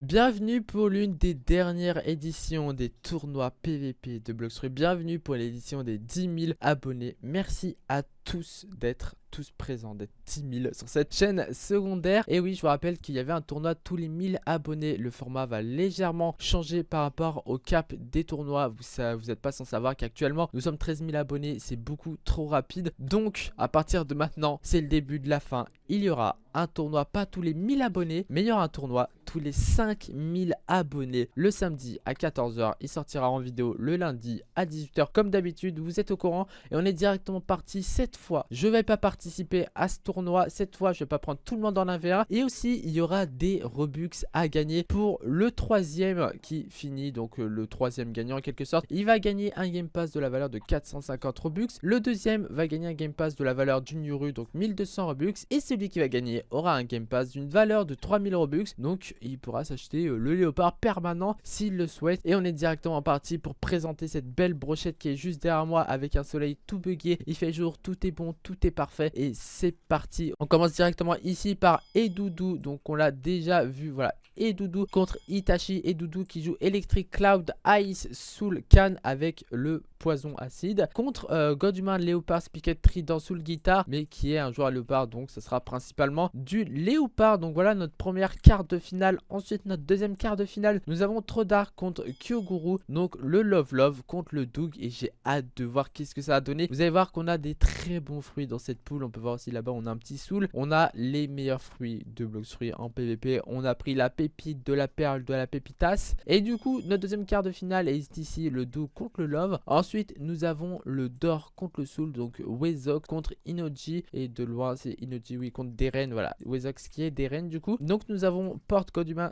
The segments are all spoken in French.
Bienvenue pour l'une des dernières éditions des tournois PVP de Bloxruy. Bienvenue pour l'édition des 10 000 abonnés. Merci à tous d'être présents, d'être 10 000 sur cette chaîne secondaire. Et oui, je vous rappelle qu'il y avait un tournoi tous les 1000 abonnés. Le format va légèrement changer par rapport au cap des tournois. Vous n'êtes pas sans savoir qu'actuellement, nous sommes 13 000 abonnés. C'est beaucoup trop rapide. Donc, à partir de maintenant, c'est le début de la fin. Il y aura un tournoi, pas tous les 1000 abonnés, mais il y aura un tournoi tous les 5000 abonnés le samedi à 14 h. Il sortira en vidéo le lundi à 18 h comme d'habitude. Vous êtes au courant et on est directement parti cette fois. Je ne vais pas participer à ce tournoi. Cette fois, je ne vais pas prendre tout le monde en 1v1. Et aussi, il y aura des Robux à gagner pour le troisième qui finit. Donc le troisième gagnant en quelque sorte. Il va gagner un Game Pass de la valeur de 450 Robux. Le deuxième va gagner un Game Pass de la valeur d'une Yuru, donc 1200 Robux. Et celui qui va gagner aura un Game Pass d'une valeur de 3000 Robux. Donc il pourra s'acheter le léopard permanent s'il le souhaite. Et on est directement parti pour présenter cette belle brochette qui est juste derrière moi avec un soleil tout bugué. Il fait jour, tout est bon, tout est parfait. Et c'est parti. On commence directement ici par Edoudou. Donc on l'a déjà vu, voilà. Edoudou contre Itachi. Edoudou qui joue Electric Cloud Ice Soul Can avec le poison acide contre Godhumain Léopard Spiket Trident Soul Guitar, mais qui est un joueur léopard, donc ce sera principalement du léopard. Donc voilà notre première quart de finale. Ensuite notre deuxième quart de finale, nous avons Trodar contre Kyoguru, donc le Love Love contre le Doug, et j'ai hâte de voir qu'est-ce que ça va donner. Vous allez voir qu'on a des très bons fruits dans cette poule. On peut voir aussi là-bas on a un petit Soul. On a les meilleurs fruits de Bloxruy en PVP. On a pris la pépite, de la perle, de la pépitas, et du coup notre deuxième quart de finale est ici, le Doug contre le Love. Ensuite nous avons le Dor contre le Soul, donc Wezok contre Inoji, et de loin c'est Inoji, oui, contre Deren, voilà, Wezok qui est Deren du coup. Donc nous avons Porte Godhumain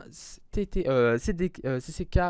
CCK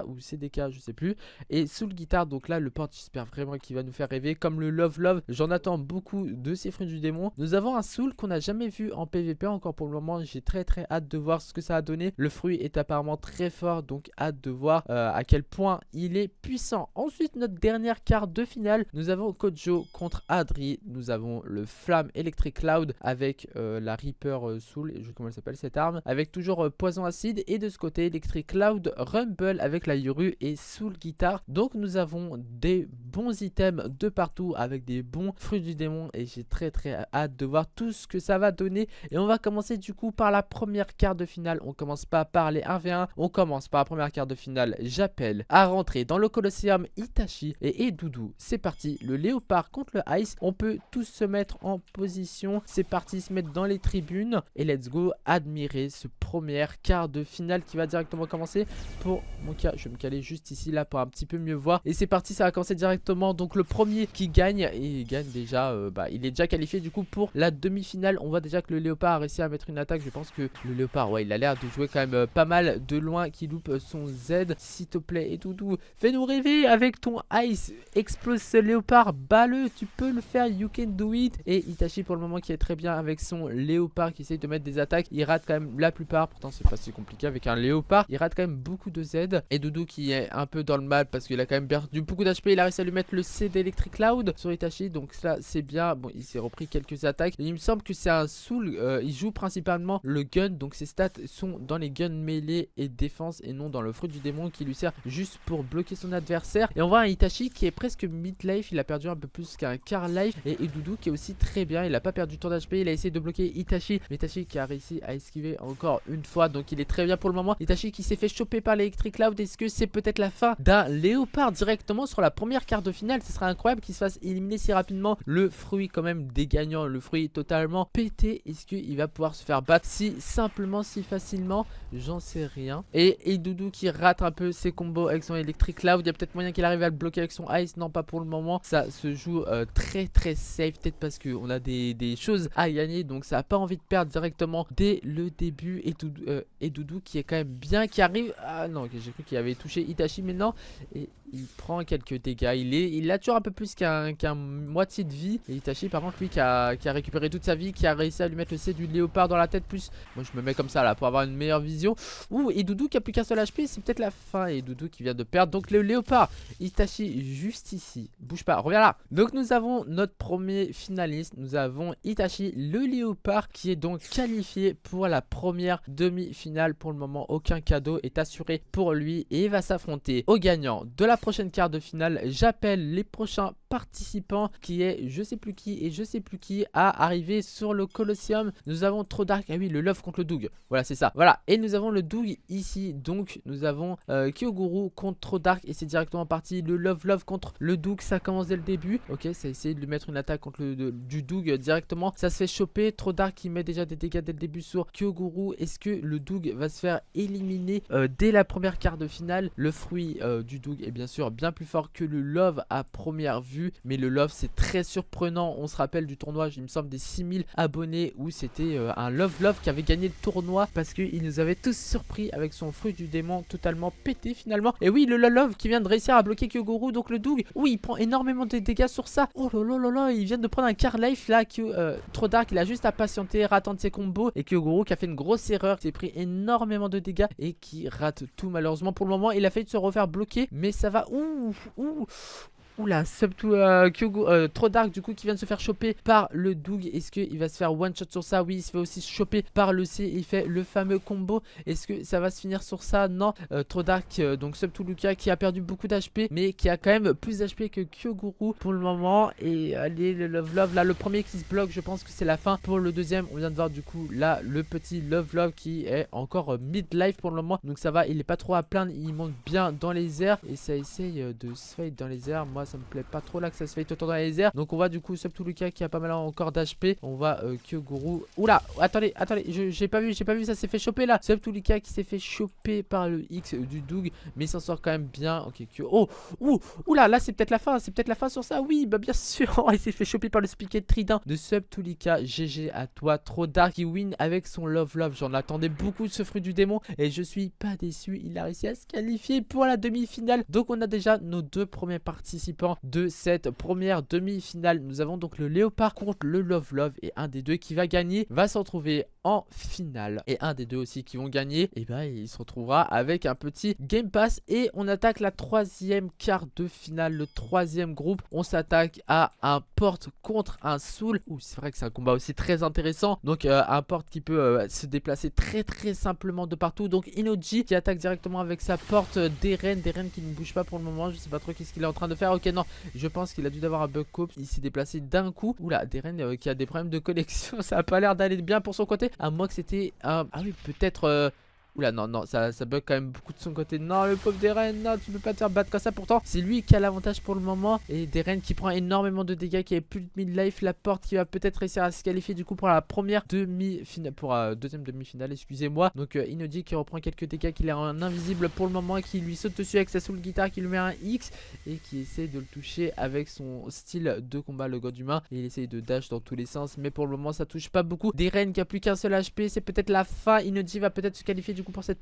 ou CDK, je sais plus, et Soul Guitar. Donc là le Porte, j'espère vraiment qu'il va nous faire rêver. Comme le Love Love, j'en attends beaucoup de ces fruits du démon. Nous avons un Soul qu'on n'a jamais vu en PVP encore pour le moment. J'ai très hâte de voir ce que ça a donné. Le fruit est apparemment très fort, donc hâte de voir à quel point il est puissant. Ensuite notre dernière quart de finale, nous avons Kojo contre Adri. Nous avons le Flamme Electric Cloud avec la Reaper Soul, je sais comment elle s'appelle cette arme, avec toujours poison acide, et de ce côté Electric Cloud Rumble avec la Yuru et Soul Guitar. Donc nous avons des bons items de partout avec des bons fruits du démon, et j'ai très hâte de voir tout ce que ça va donner. Et on va commencer du coup par la première quart de finale. On commence pas par les 1v1, on commence par la première quart de finale. J'appelle à rentrer dans le Colosseum Itachi et Edoudou. C'est parti, le léopard contre le Ice. On peut tous se mettre en position. C'est parti, se mettre dans les tribunes. Et let's go, admirer ce premier quart de finale qui va directement commencer. Pour mon cas, je vais me caler juste ici là pour un petit peu mieux voir. Et c'est parti, ça va commencer directement. Donc le premier qui gagne, et il gagne déjà, il est déjà qualifié du coup pour la demi-finale. On voit déjà que le léopard a réussi à mettre une attaque. Je pense que le léopard, ouais, il a l'air de jouer quand même pas mal de loin, qui loupe son Z. S'il te plaît, Edoudou, fais-nous rêver avec ton Ice. Explose ce léopard, bats-le, tu peux le faire, you can do it. Et Itachi pour le moment qui est très bien avec son léopard, qui essaye de mettre des attaques. Il rate quand même la plupart, pourtant c'est pas si compliqué avec un léopard. Il rate quand même beaucoup de Z. Et Doudou qui est un peu dans le mal parce qu'il a quand même perdu beaucoup d'HP. Il a réussi à lui mettre le C d'Electric Cloud sur Itachi, donc ça c'est bien. Bon, il s'est repris quelques attaques. Et il me semble que c'est un Soul, il joue principalement le gun, donc ses stats sont dans les guns mêlés et défense, et non dans le fruit du démon qui lui sert juste pour bloquer son adversaire. Et on voit un Itachi qui est presque mid-life, il a perdu un peu plus qu'un quart life. Et Doudou qui est aussi très bien, il a pas perdu tant d'HP, il a essayé de bloquer Itachi, mais Itachi qui a réussi à esquiver encore une fois, donc il est très bien pour le moment. Itachi qui s'est fait choper par l'Electric Cloud. Est-ce que c'est peut-être la fin d'un léopard directement sur la première quart de finale? Ce serait incroyable qu'il se fasse éliminer si rapidement. Le fruit quand même des gagnants, le fruit totalement pété. Est-ce qu'il va pouvoir se faire battre si simplement, si facilement? J'en sais rien. Et Doudou qui rate un peu ses combos avec son Electric Cloud. Il y a peut-être moyen qu'il arrive à le bloquer avec son Ice. Non, pas pour le moment. Ça se joue très safe. Peut-être parce qu'on a des choses à gagner. Donc ça n'a pas envie de perdre directement dès le début. Et Doudou qui est quand même bien, qui arrive. Ah non, j'ai cru qu'il avait touché Itachi, mais non. Et il prend quelques dégâts. Il a toujours un peu plus qu'un moitié de vie. Et Itachi par contre lui qui a récupéré toute sa vie, qui a réussi à lui mettre le C du léopard dans la tête plus. Moi je me mets comme ça là pour avoir une meilleure vision. Ouh, et Doudou qui a plus qu'un seul HP, c'est peut-être la fin. Et Doudou qui vient de perdre. Donc le léopard, Itachi juste ici. Bouge pas, reviens là. Donc nous avons notre premier finaliste. Nous avons Itachi le léopard qui est donc qualifié pour la première demi-finale. Pour le moment aucun cadeau est assuré pour lui et il va s'affronter au gagnant de la prochaine quart de finale. J'appelle les prochains participants qui est je sais plus qui et je sais plus qui à arriver sur le Colosseum. Nous avons Trop Dark, ah oui le Love contre le Doug, voilà c'est ça, voilà, et nous avons le Doug ici. Donc nous avons Kyoguru contre Trop Dark et c'est directement parti. Le Love contre le Doug, ça commence dès le début. Ok, ça essaie de lui mettre une attaque contre du Doug directement, ça se fait choper. Trop Dark qui met déjà des dégâts dès le début sur Kyoguru. Est-ce que le Doug va se faire éliminer dès la première quart de finale? Le fruit du Doug est bien sûr bien plus fort que le Love à première vue, mais le Love c'est très surprenant. On se rappelle du tournoi, il me semble des 6000 abonnés où c'était un Love qui avait gagné le tournoi parce qu'il nous avait tous surpris avec son fruit du démon totalement pété finalement. Et oui, le Love qui vient de réussir à bloquer Kyoguru. Donc le Doug, oui, il prend énormément de dégâts sur ça. Oh là là là, il vient de prendre un car life là. Trop Dark, il a juste à patienter, attendre ses combos. Et Kyoguru qui a fait une grosse erreur, qui s'est pris énormément de dégâts et qui rate tout malheureusement. Pour le moment, il a failli se refaire bloquer, mais ça va. Oula, Trop Dark du coup qui vient de se faire choper par le Doug. Est-ce qu'il va se faire one shot sur ça? Oui, il se fait aussi choper par le C. Il fait le fameux combo. Est-ce que ça va se finir sur ça? Non. Trop Dark, donc Luca qui a perdu beaucoup d'HP, mais qui a quand même plus d'HP que Kyoguru pour le moment. Et allez, le Love là, le premier qui se bloque, je pense que c'est la fin pour le deuxième. On vient de voir du coup là le petit Love qui est encore mid-life pour le moment. Donc ça va, il est pas trop à plaindre. Il monte bien dans les airs et ça essaye de se fade dans les airs. Moi ça me plaît pas trop là que ça se fait autant dans les airs. Donc on voit du coup Luca qui a pas mal encore d'HP. On va Kyoguru. Oula, attendez, j'ai pas vu, ça s'est fait choper là. Luca qui s'est fait choper par le X du Doug, mais il s'en sort quand même bien. Ok, oula, là c'est peut-être la fin, sur ça. Oui, bah bien sûr, il s'est fait choper par le Spiket Trident de Luca. GG à toi, Trop Dark qui win avec son Love. J'en attendais beaucoup de ce fruit du démon et je suis pas déçu. Il a réussi à se qualifier pour la demi-finale. Donc on a déjà nos deux premiers participants de cette première demi-finale. Nous avons donc le léopard contre le Love et un des deux qui va gagner va se retrouver en finale. Et un des deux aussi qui vont gagner, et ben il se retrouvera avec un petit Game Pass. Et on attaque la troisième quart de finale, le troisième groupe. On s'attaque à un porte contre un soul. Ouh, c'est vrai que c'est un combat aussi très intéressant. Donc un porte qui peut se déplacer très simplement de partout. Donc Inoji qui attaque directement avec sa porte d'Eren qui ne bouge pas pour le moment. Je sais pas trop qu'est-ce qu'il est en train de faire. Ok, non, je pense qu'il a dû d'avoir un bug cope. Il s'est déplacé d'un coup. Oula, Deren qui a des problèmes de connexion. Ça a pas l'air d'aller bien pour son côté. À moins que c'était un... Ah oui, peut-être... Oula, non, ça bug quand même beaucoup de son côté. Non, le pauvre Deren, non, tu peux pas te faire battre comme ça. Pourtant, c'est lui qui a l'avantage pour le moment. Et Deren qui prend énormément de dégâts, qui avait plus de mid-life. La porte qui va peut-être réussir à se qualifier du coup pour la première demi-finale. Pour deuxième demi-finale, excusez-moi. Donc, Inoji qui reprend quelques dégâts, qu'il est en invisible pour le moment. Qui lui saute dessus avec sa soul guitare, qui lui met un X. Et qui essaie de le toucher avec son style de combat, le god humain. Et il essaye de dash dans tous les sens. Mais pour le moment, ça touche pas beaucoup. Deren qui a plus qu'un seul HP. C'est peut-être la fin. Inoji va peut-être se qualifier du coup pour cette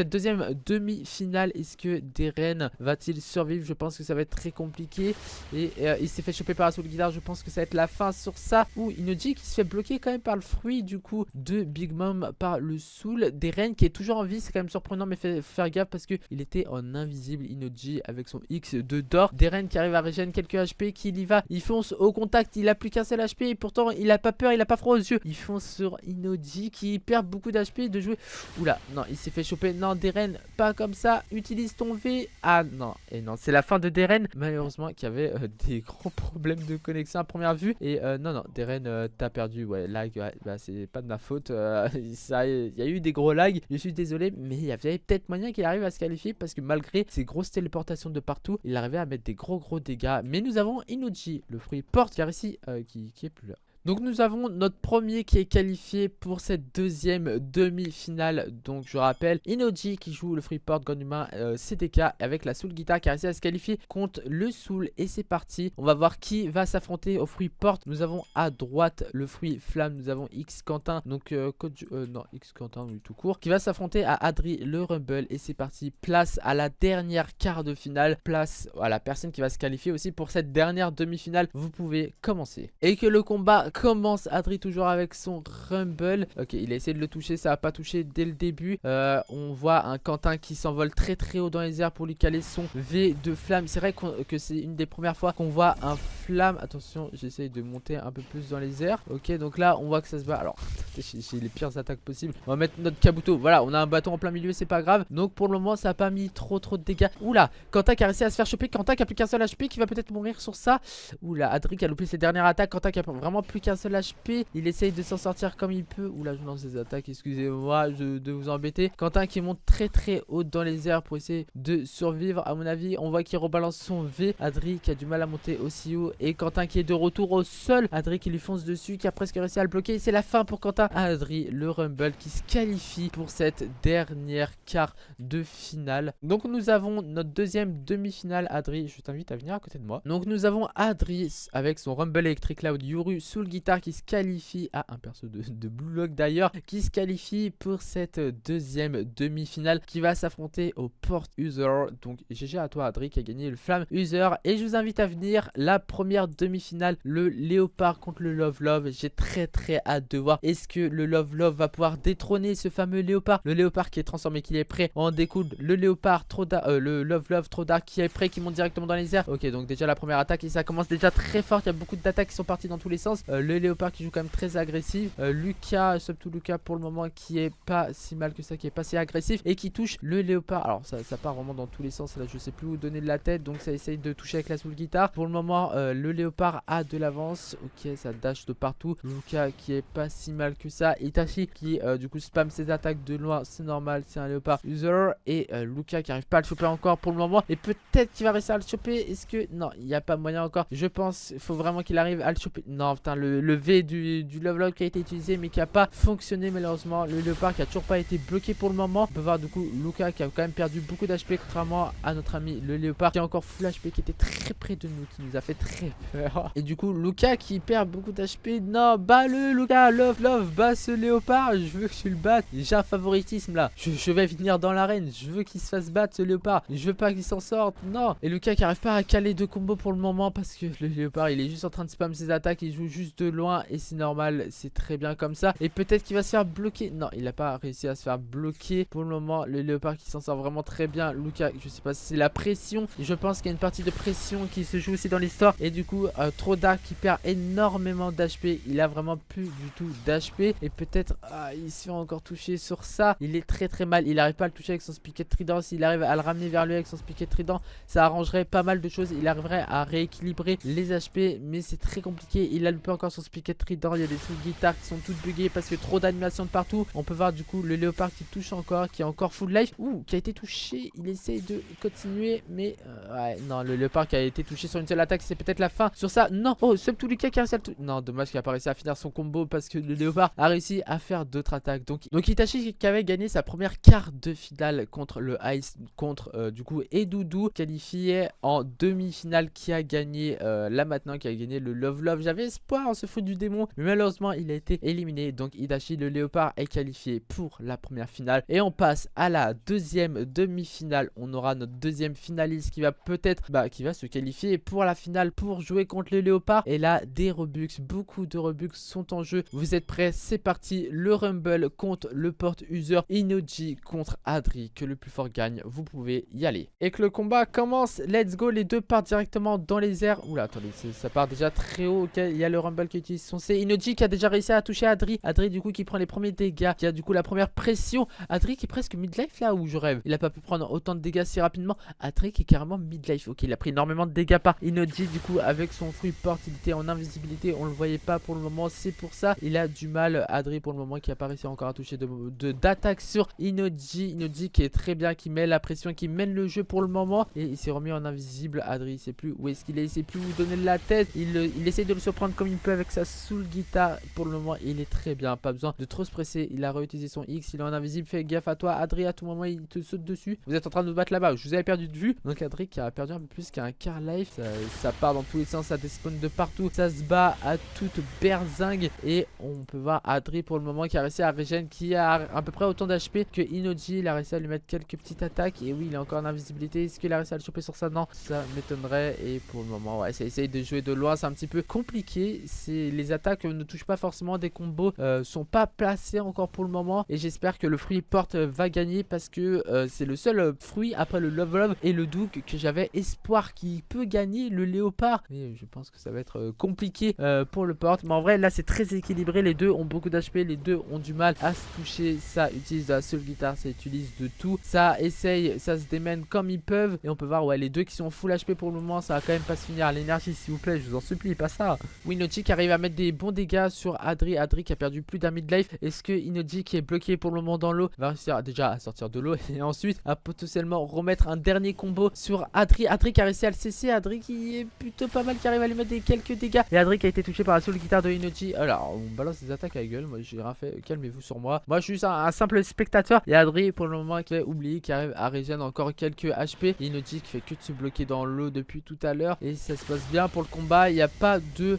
deuxième demi-finale. Est-ce que Deren va-t-il survivre? Je pense que ça va être très compliqué. Et il s'est fait choper par la soul guitare. Je pense que ça va être la fin sur ça. Ou Inoji qui se fait bloquer quand même par le fruit du coup de Big Mom par le soul. Deren qui est toujours en vie, c'est quand même surprenant, mais faut faire gaffe parce que il était en invisible. Inoji avec son X de d'or. Deren qui arrive à régénérer quelques HP, qu'il y va, il fonce au contact, il a plus qu'un seul HP et pourtant il a pas peur, il a pas froid aux yeux. Il fonce sur Inoji qui perd beaucoup d'HP de jouer. Oula, non, il s'est fait choper. Non, Deren, pas comme ça. Utilise ton V. Ah non, et non, c'est la fin de Deren. Malheureusement, qu'il y avait des gros problèmes de connexion à première vue. Et non, Deren, t'as perdu. Ouais, lag, ouais, bah, c'est pas de ma faute. Il y a eu des gros lags. Je suis désolé, mais il y avait peut-être moyen qu'il arrive à se qualifier parce que malgré ses grosses téléportations de partout, il arrivait à mettre des gros dégâts. Mais nous avons Inoji, le fruit porte, car ici, qui est plus là. Donc nous avons notre premier qui est qualifié pour cette deuxième demi-finale. Donc je rappelle, Inoji qui joue le Freeport Gonduma CDK avec la Soul Guitar qui a réussi à se qualifier contre le Soul. Et c'est parti, on va voir qui va s'affronter au Freeport. Nous avons à droite le Fruit Flamme, nous avons X Quentin, donc non X Quentin oui, tout court, qui va s'affronter à Adri le Rumble. Et c'est parti, place à la dernière quart de finale, place à la personne qui va se qualifier aussi pour cette dernière demi-finale. Vous pouvez commencer. Et que le combat commence, Adri toujours avec son Rumble. Ok, il a essayé de le toucher, ça n'a pas touché dès le début. On voit un Quentin qui s'envole très très haut dans les airs pour lui caler son V de flamme. C'est vrai que c'est une des premières fois qu'on voit un flamme. Attention, j'essaye de monter un peu plus dans les airs. Ok, donc là on voit que ça se bat. Alors, j'ai les pires attaques possibles. On va mettre notre Kabuto. Voilà, on a un bâton en plein milieu, c'est pas grave. Donc pour le moment, ça n'a pas mis trop de dégâts. Oula, Quentin qui a réussi à se faire choper. Quentin qui a plus qu'un seul HP, qui va peut-être mourir sur ça. Oula, Adri qui a loupé ses dernières attaques. Quentin qui a vraiment plus qu'un seul HP. Il essaye de s'en sortir comme il peut. Oula, je lance des attaques, excusez-moi de vous embêter. Quentin qui monte très haut dans les airs pour essayer de survivre. À mon avis, on voit qu'il rebalance son V. Adri qui a du mal à monter aussi haut. Et Quentin qui est de retour au sol. Adri qui lui fonce dessus, qui a presque réussi à le bloquer. C'est la fin pour Quentin. Adri, le Rumble, qui se qualifie pour cette dernière quart de finale. Donc nous avons notre deuxième demi-finale. Adri, je t'invite à venir à côté de moi. Donc nous avons Adri avec son Rumble Electric Cloud Yoru Soul Guitar qui se qualifie à un perso de Blue Lock d'ailleurs, qui se qualifie pour cette deuxième demi-finale, qui va s'affronter au Port User. Donc GG à toi Adri qui a gagné le Flamme User. Et je vous invite à venir la première demi-finale, le Léopard contre le Love Love. J'ai très hâte de voir est-ce que le Love Love va pouvoir détrôner ce fameux Léopard. Le Léopard qui est transformé, qui est prêt, en découle le Léopard trop le Love Love trop dark qui est prêt, qui monte directement dans les airs. Ok, donc déjà la première attaque et ça commence déjà très fort. Il y a beaucoup d'attaques qui sont parties dans tous les sens. Le Léopard qui joue quand même très agressif. Lucas, Subto Lucas pour le moment qui est pas si mal que ça, qui est pas si agressif et qui touche le Léopard. Alors ça part vraiment dans tous les sens. Là je sais plus où donner de la tête, donc ça essaye de toucher avec la Soul Guitar. Pour le moment le Léopard a de l'avance. Ok, ça dash de partout. Lucas qui est pas si mal que ça. Itachi qui du coup spam ses attaques de loin, c'est normal, c'est un Léopard User. Et Lucas qui arrive pas à le choper encore pour le moment. Et peut-être qu'il va réussir à le choper. Est-ce que... Non, il n'y a pas moyen encore. Je pense il faut vraiment qu'il arrive à le choper. Non, putain, le V du Love Love qui a été utilisé mais qui a pas fonctionné malheureusement. Le Léopard qui a toujours pas été bloqué pour le moment. On peut voir du coup Lucas qui a quand même perdu beaucoup d'HP contrairement à notre ami le Léopard qui est encore full HP, qui était très près de nous, qui nous a fait très peur. Et du coup Lucas qui perd beaucoup d'HP. Non, bats-le Lucas, Love, bats ce Léopard. Je veux que tu le battes. J'ai un favoritisme là. Je vais venir dans l'arène. Je veux qu'il se fasse battre ce Léopard. Je veux pas qu'il s'en sorte. Non. Et Lucas qui arrive pas à caler de combo pour le moment parce que le Léopard il est juste en train de spam ses attaques. Il joue juste de loin et c'est normal. C'est très bien comme ça. Et peut-être qu'il va se faire bloquer. Non, il a pas réussi à se faire bloquer pour le moment. Le Léopard qui s'en sort vraiment très bien. Lucas, je sais pas si c'est la pression. Je pense qu'il y a une partie de pression qui se joue aussi dans l'histoire. Et du coup, Troda qui perd énormément d'HP. Il a vraiment plus du tout d'HP. Et peut-être, il se fait encore toucher sur ça. Il est très mal. Il n'arrive pas à le toucher avec son Spiket Trident. S'il arrive à le ramener vers lui avec son Spiket Trident, ça arrangerait pas mal de choses. Il arriverait à rééquilibrer les HP. Mais c'est très compliqué. Il a loupé encore son Spiket Trident. Il y a des sous guitares qui sont toutes buggées parce que trop d'animation de partout. On peut voir du coup le Léopard qui touche encore, qui est encore full life. Ouh, qui a été touché. Il essaye de continuer. Mais ouais, non, le Léopard qui a été touché sur une seule attaque, c'est peut-être la fin sur ça. Non, oh, Subto Lucas qui a réussi à le non, dommage qu'il a pas réussi à finir son combo parce que le Léopard a réussi à faire d'autres attaques. Donc Itachi qui avait gagné sa première quart de finale contre le Ice, contre du coup Edoudou, qualifié en demi-finale, qui a gagné là maintenant, qui a gagné le Love Love. J'avais espoir en ce fruit du démon, mais malheureusement il a été éliminé. Donc Itachi le Léopard est qualifié pour la première finale et on passe à la deuxième demi-finale. On aura notre deuxième finaliste qui va peut-être qui va se qualifier pour la finale pour jouer contre le Léopard. Et là des Robux, beaucoup de Robux sont en jeu. Vous êtes prêts? C'est parti. Le Rumble contre le Port User. Inoji contre Adri, que le plus fort gagne. Vous pouvez y aller. Et que le combat commence. Let's go. Les deux partent directement dans les airs. Oula, attendez, ça part déjà très haut. Okay. Il y a le Rumble qui utilise son C. Inoji qui a déjà réussi à toucher Adri. Adri du coup qui prend les premiers dégâts, qui a du coup la première pression. Adri qui est presque midlife là où je rêve. Il a pas pu prendre autant de dégâts si rapidement. Adri qui est carrément midlife. Ok, il a pris énormément de dégâts par Inoji du coup avec son free port. Il était en invisibilité, on le voyait pas pour le moment. C'est pour ça il a du mal. Adri pour le moment qui a pas réussi encore à toucher d'attaque sur Inoji. Inoji qui est très bien, qui met la pression, qui mène le jeu pour le moment. Et il s'est remis en invisible. Adri il sait plus où est-ce qu'il est, il sait plus où donner de la tête. Il essaie de le surprendre comme il peut avec sa soul guitare. Pour le moment il est très bien, pas besoin de trop se presser. Il a réutilisé son X, il est en invisible, fais gaffe à toi Adri, à tout moment il te saute dessus. Vous êtes en train de vous battre là-bas, je vous avais perdu de vue. Donc Adri qui a perdu un peu plus qu'un quart life, ça part dans tous les sens, ça despawn de partout, ça se bat à toute berzingue. Et on peut voir Adri pour le moment qui a réussi à régène, qui a à peu près autant d'HP que Inoji. Il a réussi à lui mettre quelques petites attaques. Et oui, il est encore en invisibilité. Est-ce qu'il a réussi à le choper sur ça? Non, ça m'étonnerait. Et pour le moment, ouais, ça essaye de jouer de loin. C'est un petit peu compliqué. Les attaques ne touchent pas forcément, des combos sont pas placés encore pour le moment. Et j'espère que le fruit porte va gagner parce que c'est le seul fruit après le Love Love et le Doug que j'avais espoir qui peut gagner le léopard. Mais je pense que ça va être compliqué pour le porte. Mais en vrai, là, c'est très équilibré. Les deux ont beaucoup d'HP. Les deux ont du mal à se toucher. Ça utilise de la seule guitare. Ça utilise de tout. Ça essaye, ça se démène comme ils peuvent. Et on peut voir, ouais, les deux qui sont full HP pour le moment. Ça va quand même pas se finir. L'énergie, s'il vous plaît, je vous en supplie, pas ça. Inoji qui arrive à mettre des bons dégâts sur Adri. Adri qui a perdu plus d'un mid-life. Est-ce que Inoji qui est bloqué pour le moment dans l'eau va réussir déjà à sortir de l'eau et ensuite à potentiellement remettre un dernier combo sur Adri. Adri qui a réussi à le cesser. Adri qui est plutôt pas mal, qui arrive à lui mettre quelques dégâts. Et Adri qui a été touché par la seule guitare de Inoji. Alors, on balance des attaques à la gueule. Moi, j'ai rien fait. Calmez-vous sur moi. Moi, je suis juste un simple spectateur. Et Adri, pour le moment, qui a oublié, qui arrive à régénérer encore quelques HP. Et Inoji qui fait que de se bloquer dans l'eau depuis tout à l'heure. Et ça se passe bien pour le combat. Il n'y a pas de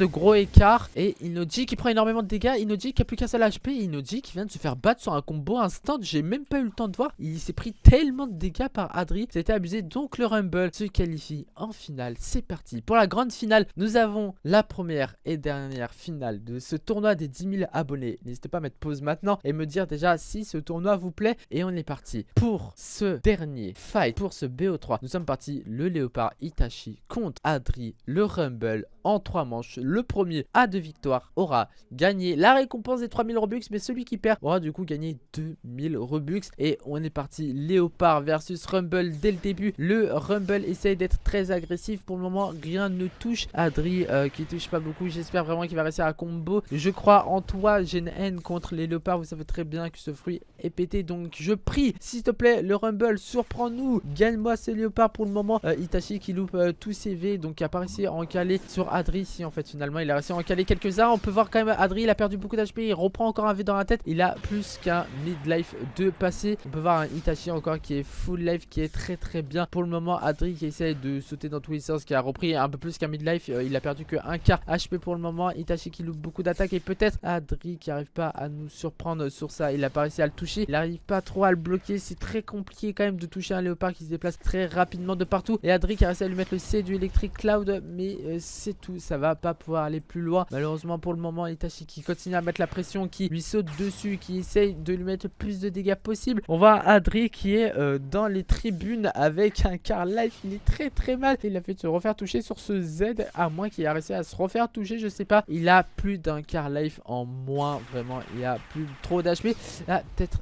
gros écart. Et Inoji qui prend énormément de dégâts. Inoji qui a plus qu'un seul HP. Inoji qui vient de se faire battre sur un combo instant. J'ai même pas eu le temps de voir. Il s'est pris tellement de dégâts par Adri. C'était abusé. Donc le Rumble se qualifie en finale. C'est parti. Pour la grande finale, nous avons la première et dernière finale de ce tournoi des 10 000 abonnés. N'hésitez pas à mettre pause maintenant et me dire déjà si ce tournoi vous plaît. Et on est parti pour ce dernier fight, pour ce BO3. Nous sommes partis, le léopard Itachi contre Adri, le Rumble en 3 manches. Le premier à 2 victoires aura gagné la récompense des 3000 Robux, mais celui qui perd aura du coup gagné 2000 Robux. Et on est parti, léopard versus Rumble dès le début. Le Rumble essaye d'être très agressif. Pour le moment, rien ne touche Adri qui touche pas beaucoup. J'espère vraiment qu'il va réussir à combo. Je crois en toi, j'ai une haine contre les léopards. Vous savez très bien que ce fruit est pété, donc je prie, s'il te plaît, le Rumble, surprends-nous, gagne-moi ce léopard. Pour le moment, Itachi qui loupe tous ses V, donc il a pas réussi à en caler sur Adri. Si en fait finalement il a réussi à en caler quelques-uns. On peut voir quand même Adri, il a perdu beaucoup d'HP, il reprend encore un V dans la tête. Il a plus qu'un mid-life de passé. On peut voir un Itachi encore qui est full life, qui est très bien. Pour le moment, Adri qui essaye de sauter dans tous les sens, qui a repris un peu plus qu'un mid-life. Il a perdu que un quart HP pour le moment. Itachi qui loupe beaucoup d'attaques et peut-être Adri qui arrive pas à nous surprendre sur ça. Il a pas réussi à le toucher. Il n'arrive pas trop à le bloquer. C'est très compliqué quand même de toucher un léopard qui se déplace très rapidement de partout. Et Adri qui a réussi à lui mettre le C du Electric Cloud, mais c'est tout. Ça va pas pouvoir aller plus loin. Malheureusement pour le moment, Itachi qui continue à mettre la pression, qui lui saute dessus, qui essaye de lui mettre le plus de dégâts possible. On voit Adri qui est dans les tribunes avec un quart life. Il est très mal. Il a fait se refaire toucher sur ce Z, à moins qu'il ait réussi à se refaire toucher, je sais pas. Il a plus d'un quart life en moins, vraiment. Il a plus trop d'HP. Là, peut-être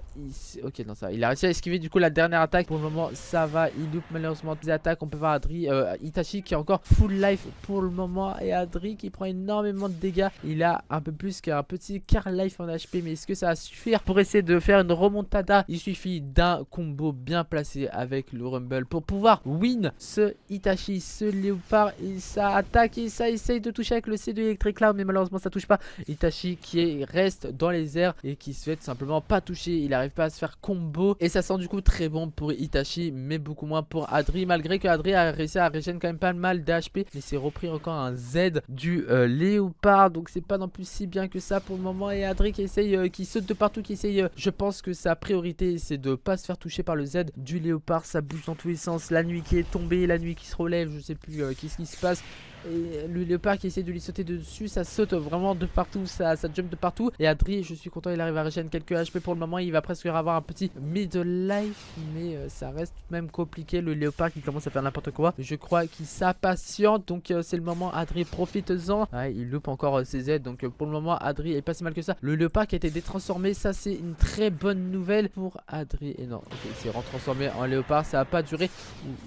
ok, non, ça va. Il a réussi à esquiver du coup la dernière attaque. Pour le moment, ça va. Il loupe malheureusement des attaques. On peut voir Adri, Itachi qui est encore full life pour le moment. Et Adri qui prend énormément de dégâts. Il a un peu plus qu'un petit quart life en HP. Mais est-ce que ça va suffire pour essayer de faire une remontada? Il suffit d'un combo bien placé avec le Rumble pour pouvoir win ce Itachi, ce léopard. Et ça attaque et ça essaye de toucher avec le C de Electric Cloud. Mais malheureusement, ça touche pas. Itachi qui reste dans les airs et qui se fait tout simplement pas toucher. Il arrive pas à se faire combo. Et ça sent du coup très bon pour Itachi, mais beaucoup moins pour Adri. Malgré que Adri a réussi à régénérer quand même pas mal d'HP. Mais c'est repris encore un Z du léopard. Donc c'est pas non plus si bien que ça pour le moment. Et Adri qui essaye, qui saute de partout, qui essaye. Je pense que sa priorité c'est de pas se faire toucher par le Z du léopard. Ça bouge dans tous les sens. La nuit qui est tombée, la nuit qui se relève. Je sais plus qu'est-ce qui se passe. Et le léopard qui essaie de lui sauter dessus, ça saute vraiment de partout, ça jump de partout. Et Adri, je suis content, il arrive à régénérer quelques HP pour le moment. Il va presque avoir un petit mid-life, mais ça reste tout de même compliqué. Le léopard qui commence à faire n'importe quoi. Je crois qu'il s'impatiente, donc c'est le moment. Adri, profite-en. Ouais, il loupe encore ses aides, donc pour le moment, Adri est pas si mal que ça. Le léopard qui a été détransformé, ça c'est une très bonne nouvelle pour Adri. Et non, ok, il s'est retransformé en léopard, ça a pas duré.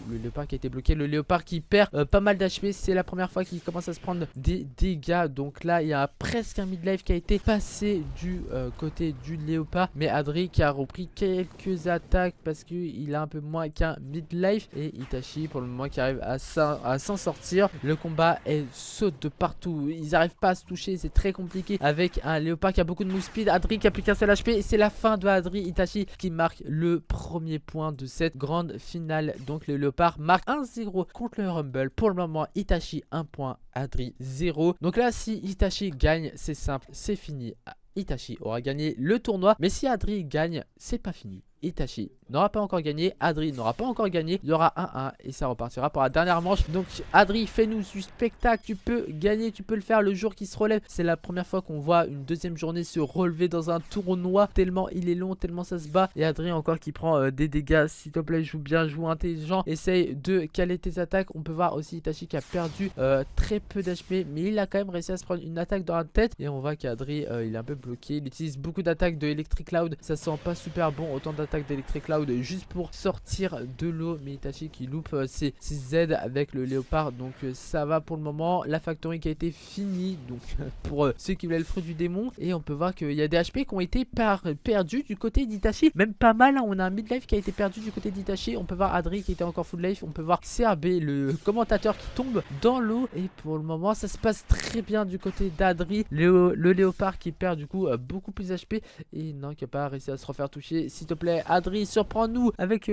Le léopard qui a été bloqué, le léopard qui perd pas mal d'HP, c'est la première première fois qu'il commence à se prendre des dégâts. Donc là il y a presque un midlife qui a été passé du côté du léopard, mais Adri qui a repris quelques attaques parce qu'il a un peu moins qu'un midlife, et Itachi pour le moment qui arrive à s'en sortir. Le combat saute de partout, ils n'arrivent pas à se toucher, c'est très compliqué avec un léopard qui a beaucoup de move speed. Adri qui a plus qu'un seul HP, et c'est la fin de Adri. Itachi qui marque le premier point de cette grande finale. Donc le léopard marque 1-0 contre le Rumble. Pour le moment Itachi 1 point, Adri 0. Donc là si Itachi gagne, c'est simple, c'est fini. Itachi aura gagné le tournoi, mais si Adri gagne, c'est pas fini. Itachi n'aura pas encore gagné, Adri n'aura pas encore gagné, il y aura 1-1 et ça repartira pour la dernière manche. Donc Adri, fais-nous du spectacle, tu peux gagner, tu peux le faire le jour qui se relève. C'est la première fois qu'on voit une deuxième journée se relever dans un tournoi, tellement il est long, tellement ça se bat. Et Adri encore qui prend des dégâts, s'il te plaît joue bien, joue intelligent, essaye de caler tes attaques. On peut voir aussi Itachi qui a perdu très peu d'HP, mais il a quand même réussi à se prendre une attaque dans la tête. Et on voit qu'Adri il est un peu bloqué, il utilise beaucoup d'attaques de Electric Cloud, ça sent pas super bon, autant d'attaques d'Electric Cloud juste pour sortir de l'eau. Mais Itachi qui loupe ses Z avec le léopard, donc ça va pour le moment. La factory qui a été finie, donc pour ceux qui voulaient le fruit du démon. Et on peut voir qu'il y a des HP qui ont été perdus du côté d'Itachi, même pas mal hein. On a un midlife qui a été perdu du côté d'Itachi. On peut voir Adri qui était encore full life, on peut voir CRB le commentateur qui tombe dans l'eau. Et pour le moment ça se passe très bien du côté d'Adri. Le léopard qui perd du coup beaucoup plus HP, et non, qui n'a pas réussi à se refaire toucher. S'il te plaît Adri, surprends-nous avec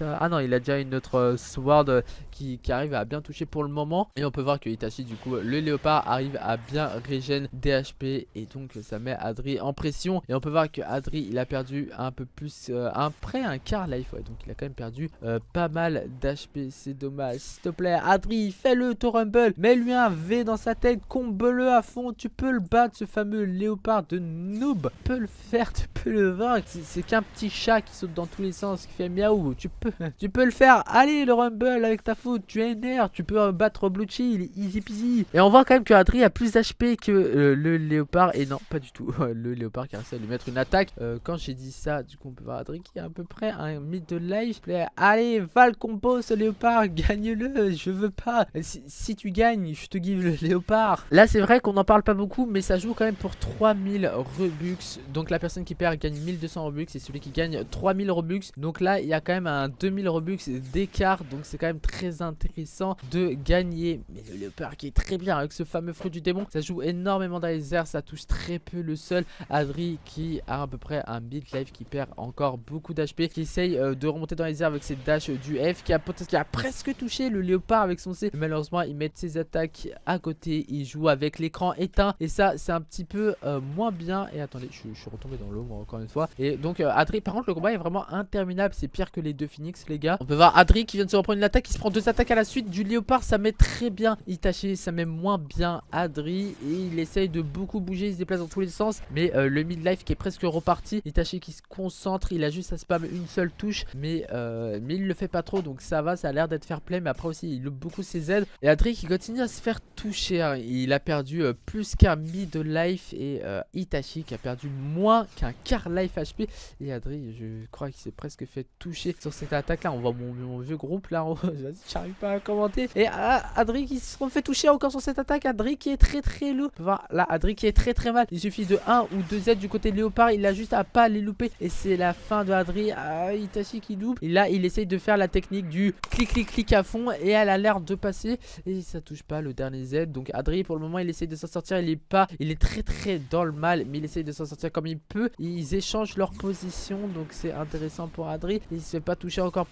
ah non, il a déjà une autre sword qui arrive à bien toucher pour le moment. Et on peut voir que Itachi du coup le léopard arrive à bien régénérer des HP, et donc ça met Adri en pression. Et on peut voir que Adri il a perdu un peu plus près un quart life, ouais, donc il a quand même perdu pas mal d'HP, c'est dommage. S'il te plaît Adri, fais-le ton rumble, mets-lui un V dans sa tête, comble-le à fond, tu peux le battre ce fameux léopard de noob, tu peux le faire, tu peux le vaincre. C'est qu'un petit chat qui saute dans tous les sens, qui fait miaou, tu peux le faire. Allez le rumble avec ta faute, tu es NR, tu peux battre Blue Chill, easy peasy. Et on voit quand même que Adri a plus d'HP que le léopard, et non pas du tout. Le léopard qui a réussi à lui mettre une attaque. Quand j'ai dit ça, du coup on peut voir Adri qui a à peu près un mid de life. Allez va le combo ce léopard, gagne-le, je veux pas. Si tu gagnes, je te give le léopard. Là c'est vrai qu'on n'en parle pas beaucoup, mais ça joue quand même pour 3000 Robux. Donc la personne qui perd gagne 1200 Robux, et celui qui gagne 3000 Robux. Donc là il y a quand même un 2000 Robux d'écart, donc c'est quand même très intéressant de gagner. Mais le léopard qui est très bien avec ce fameux fruit du démon, ça joue énormément dans les airs, ça touche très peu le sol. Adri qui a à peu près un mid-life, qui perd encore beaucoup d'HP, qui essaye de remonter dans les airs avec ses dash du F, qui a presque touché le léopard avec son C. Malheureusement il met ses attaques à côté, il joue avec l'écran éteint, et ça c'est un petit peu moins bien. Et attendez, je suis retombé dans l'eau moi encore une fois. Et donc Adri, par contre le combat est vraiment interminable, c'est pire que les deux Phoenix les gars. On peut voir Adri qui vient de se reprendre une attaque, qui se prend deux attaques à la suite du léopard, ça met très bien Itachi, ça met moins bien Adri, et il essaye de beaucoup bouger, il se déplace dans tous les sens, mais le midlife qui est presque reparti. Itachi qui se concentre, il a juste à spam une seule touche, mais il le fait pas trop, donc ça va, ça a l'air d'être fair play. Mais après aussi il loupe beaucoup ses Z, et Adri qui continue à se faire toucher hein. Il a perdu plus qu'un mid life, et Itachi qui a perdu moins qu'un quart life HP. Et Adri, je crois qu'il s'est presque fait toucher sur cette attaque là. On voit mon vieux groupe là, vas-y, j'arrive pas à commenter. Et Adri qui se fait toucher encore sur cette attaque. Adri qui est très lourd. On peut voir là Adri qui est très mal. Il suffit de 1 ou 2 Z du côté de léopard, il a juste à pas les louper, et c'est la fin de Adri. Itachi qui loupe, et là il essaye de faire la technique du clic à fond, et elle a l'air de passer, et ça touche pas le dernier Z. Donc Adri pour le moment il essaye de s'en sortir, il est très dans le mal, mais il essaye de s'en sortir comme il peut. Ils échangent leur position, donc c'est intéressant pour Adri. Il se fait pas toucher encore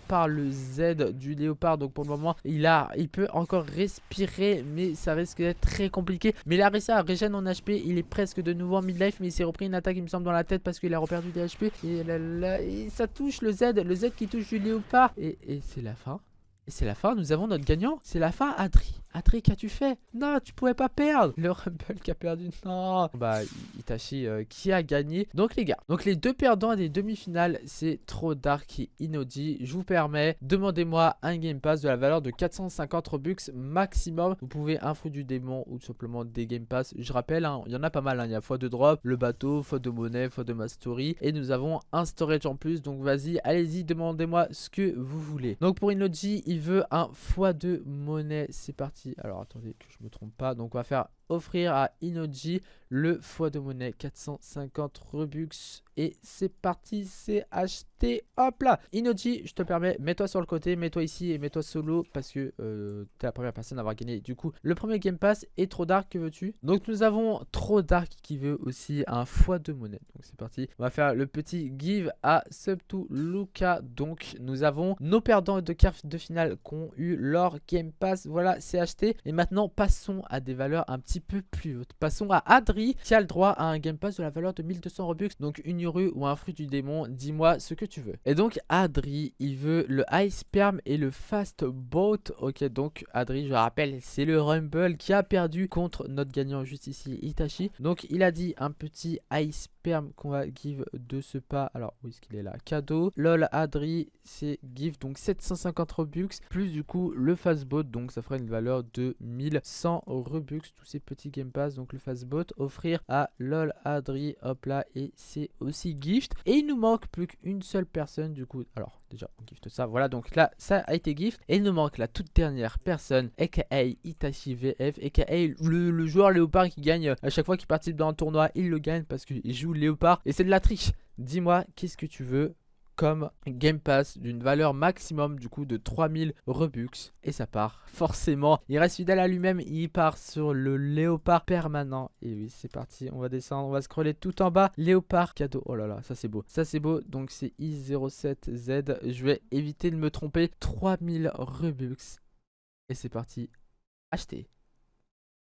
par le Z du léopard, donc pour le moment il peut encore respirer, mais ça risque d'être très compliqué. Mais il a réussi à régénérer en HP, il est presque de nouveau en midlife, mais il s'est repris une attaque il me semble dans la tête parce qu'il a reperdu des HP, et ça touche le Z qui touche du léopard, et c'est la fin. Et c'est la fin, nous avons notre gagnant. C'est la fin, Adri. Adri, qu'as-tu fait? Non, tu pouvais pas perdre. Le Rumble qui a perdu. Non. Bah, Itachi qui a gagné. Donc, les gars, donc les deux perdants des demi-finales, c'est Trop Dark et Inodi. Je vous permets, demandez-moi un Game Pass de la valeur de 450 Robux maximum. Vous pouvez un fruit du démon ou tout simplement des Game Pass. Je rappelle, hein, il y en a pas mal. Hein. Il y a x2 drop, le bateau, x2 monnaie, x2 mastery. Et nous avons un storage en plus. Donc, vas-y, allez-y, demandez-moi ce que vous voulez. Donc, pour Inodi, il veut un x2 monnaie. C'est parti. parti. Alors attendez que je me trompe pas. Donc on va faire offrir à Inoji le foie de monnaie 450 Robux. Et c'est parti, c'est acheté. Hop là, Inoji, je te permets, mets-toi sur le côté, mets-toi ici et mets-toi solo parce que t'es la première personne à avoir gagné. Du coup, le premier Game Pass est Trop Dark, que veux-tu? Donc nous avons Trop Dark qui veut aussi un foie de monnaie. Donc c'est parti, on va faire le petit give à Sub2 Luca. Donc nous avons nos perdants de cartes de finale qui ont eu leur Game Pass. Voilà, c'est acheté. Et maintenant, passons à des valeurs un petit peu plus hautes. Passons à Adri qui a le droit à un Game Pass de la valeur de 1200 Robux. Donc une Uru ou un fruit du démon, dis-moi ce que tu veux. Et donc Adri, il veut le Ice Perm et le Fast Boat. Ok, donc Adri, je rappelle, c'est le Rumble qui a perdu contre notre gagnant juste ici, Itachi. Donc il a dit un petit Ice Perm qu'on va give de ce pas. Alors où est-ce qu'il est là? Cadeau. Lol Adri, c'est give donc 750 Robux plus du coup le Fastboat, donc ça fera une valeur de 1100 Robux. Tous ces petits Game Pass, donc le Fastboat offrir à Lol Adri, hop là, et c'est aussi gift. Et il nous manque plus qu'une seule personne du coup. Alors déjà on gift ça, voilà, donc là ça a été gift. Et il nous manque la toute dernière personne, aka Itachi VF, aka le joueur léopard qui gagne à chaque fois qu'il participe dans un tournoi. Il le gagne parce qu'il joue léopard et c'est de la triche. Dis-moi qu'est-ce que tu veux comme Game Pass d'une valeur maximum du coup de 3000 Robux. Et ça part forcément, il reste fidèle à lui-même, il part sur le léopard permanent. Et oui, c'est parti, on va descendre, on va scroller tout en bas. Léopard cadeau, oh là là, ça c'est beau, ça c'est beau. Donc c'est I07Z, je vais éviter de me tromper. 3000 Robux. Et c'est parti, acheter.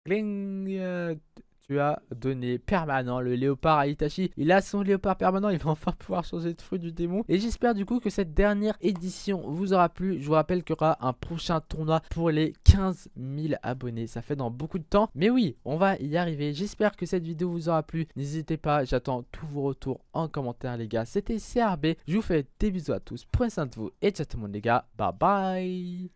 Cling. Tu as donné permanent le léopard à Itachi. Il a son léopard permanent. Il va enfin pouvoir changer de fruit du démon. Et j'espère du coup que cette dernière édition vous aura plu. Je vous rappelle qu'il y aura un prochain tournoi pour les 15 000 abonnés. Ça fait dans beaucoup de temps. Mais oui, on va y arriver. J'espère que cette vidéo vous aura plu. N'hésitez pas. J'attends tous vos retours en commentaire les gars. C'était CRB. Je vous fais des bisous à tous. Prenez soin de vous. Et ciao tout le monde les gars. Bye bye.